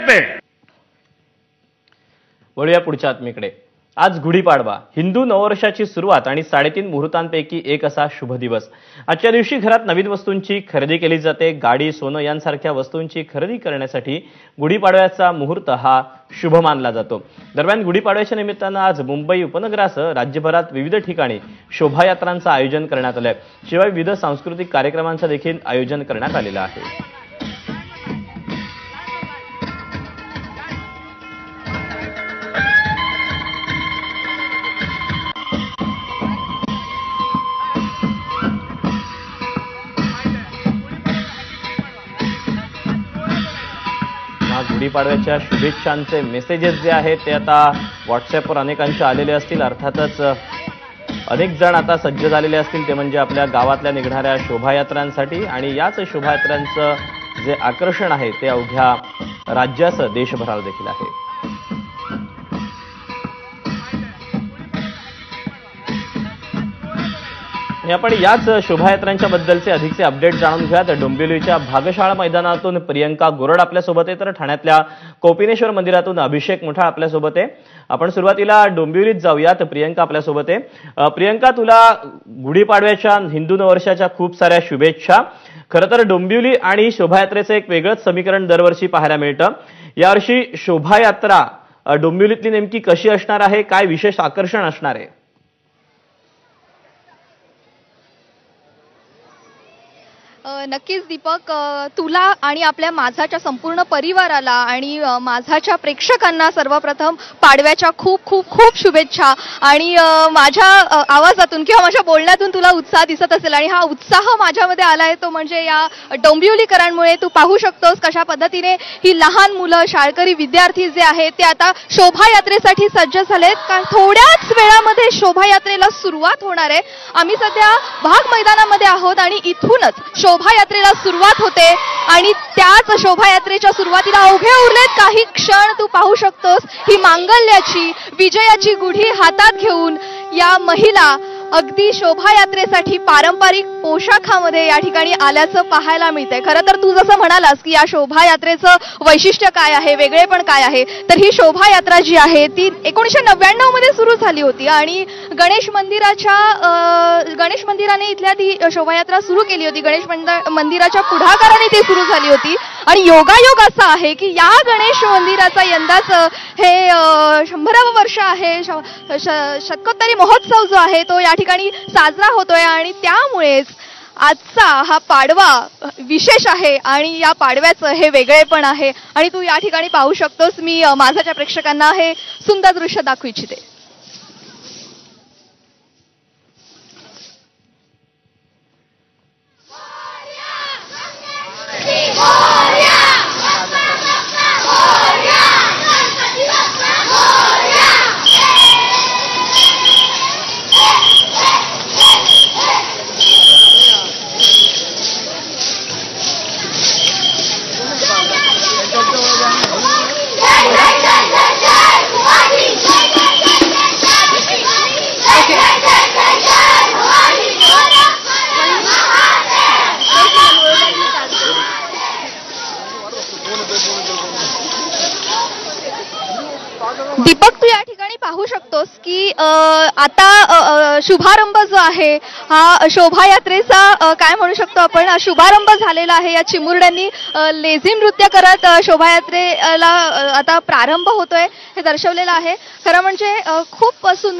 सकते। वळूया पुढच्या बातमीकडे। आज गुढीपाडवा, हिंदू नववर्षाची सुरुवात आणि 3.5 मुहूर्तांपैकी एक असा शुभ दिवस। आजच्या दिवशी घरात नवीन वस्तूंची खरेदी केली जाते। गाडी, सोनं यांसारख्या वस्तूंची खरेदी करण्यासाठी गुढीपाडव्याचा मुहूर्त हा शुभ मानला जातो। दरम्यान गुढीपाडव्याच्या निमित्तानं आज मुंबई उपनगरासह राज्यभरात विविध ठिकाणी शोभायात्रांचं आयोजन करण्यात आलंय। शिवाय विविध सांस्कृतिक कार्यक्रमांचं देखील आयोजन करण्यात आलेलं आहे। गुढीपाडव्याच्या शुभेच्छांचे मेसेजेस जे आहेत ते आता व्हॉट्सअपवर अनेकांचे आलेले असतील। अर्थातच अनेक जण आता सज्ज झालेले असतील, ते म्हणजे आपल्या गावातल्या निघणाऱ्या शोभायात्रांसाठी। आणि याच शोभायात्रांचं जे आकर्षण आहे ते अवघ्या राज्यासह देशभराला देखील आहे। आपण याच शोभायात्रांच्या बद्दलचे अधिकचे अपडेट जाणून घेऊयात। डोंबिवलीच्या भागशाळा मैदानातून प्रियंका गोरड आपल्यासोबत आहे, तर ठाण्यातल्या कोपिनेश्वर मंदिरातून अभिषेक मुठाळ आपल्यासोबत आहे। आपण सुरुवातीला डोंबिवलीत जाऊयात। प्रियंका आपल्यासोबत आहे। प्रियंका, तुला गुढीपाडव्याच्या, हिंदू नववर्षाच्या खूप साऱ्या शुभेच्छा। खरं तर डोंबिवली आणि शोभायात्रेचं एक वेगळंच समीकरण दरवर्षी पाहायला मिळतं। यावर्षी शोभायात्रा डोंबिवलीतली नेमकी कशी असणार आहे, काय विशेष आकर्षण असणार आहे? नक्कीच दीपक, तुला आणि आपल्या माझाच्या संपूर्ण परिवाराला आणि माझाच्या प्रेक्षकांना सर्वप्रथम पाडव्याच्या खूप खूप खूप शुभेच्छा। आणि माझ्या आवाजातून किंवा माझ्या बोलण्यातून तुला उत्साह दिसत असेल, आणि हा उत्साह माझ्यामध्ये आला आहे तो म्हणजे या डोंबिवलीकरांमुळे। तू पाहू शकतोस कशा पद्धतीने ही लहान मुलं, शाळकरी विद्यार्थी जे आहेत ते आता शोभायात्रेसाठी सज्ज झालेत। थोड्याच वेळामध्ये शोभायात्रेला सुरुवात होणार आहे। आम्ही सध्या भाग मैदानामध्ये आहोत आणि इथूनच शोभायात्रेला सुरुवात होते आणि त्याच शोभायात्रेच्या सुरुवातीला अवघे उरलेत काही क्षण। तू पाहू शकतोस ही मांगल्याची, विजयाची गुढी हातात घेऊन या महिला अगदी शोभायात्रेसाठी पारंपरिक पोशाखामध्ये या ठिकाणी आल्याचं पाहायला मिळतंय। खरं तर तू जसं म्हणालास की या शोभायात्रेचं वैशिष्ट्य काय आहे, वेगळेपण काय आहे, तर ही शोभायात्रा जी आहे ती 1999 मध्ये सुरू झाली होती आणि गणेश मंदिराने इथल्या ती शोभायात्रा सुरू केली होती। गणेश मंदिराच्या पुढाकाराने ती सुरू झाली होती आणि योगायोग असा आहे की या गणेश मंदिराचा यंदाच हे 100वे वर्ष आहे। शतकोत्तरी महोत्सव जो आहे तो या ठिकाणी साजरा होतोय आणि त्यामुळेच आजचा हा पाडवा विशेष आहे आणि या पाडव्याचं हे वेगळेपण आहे। आणि तू या ठिकाणी पाहू शकतोस, मी माझ्याच्या प्रेक्षकांना हे सुंदर दृश्य दाखवू इच्छिते। दीपक, तू या ठिकाणी पाहू शकतोस की आता शुभारंभ जो आहे हा शोभायात्रेचा काय म्हणू शकतो आपण, शुभारंभ झालेला आहे। या चिमुरड्यांनी लेझिम नृत्य करत शोभायात्रेला आता प्रारंभ होतोय हे दर्शवलेलं आहे। खरं म्हणजे खूप सुंदर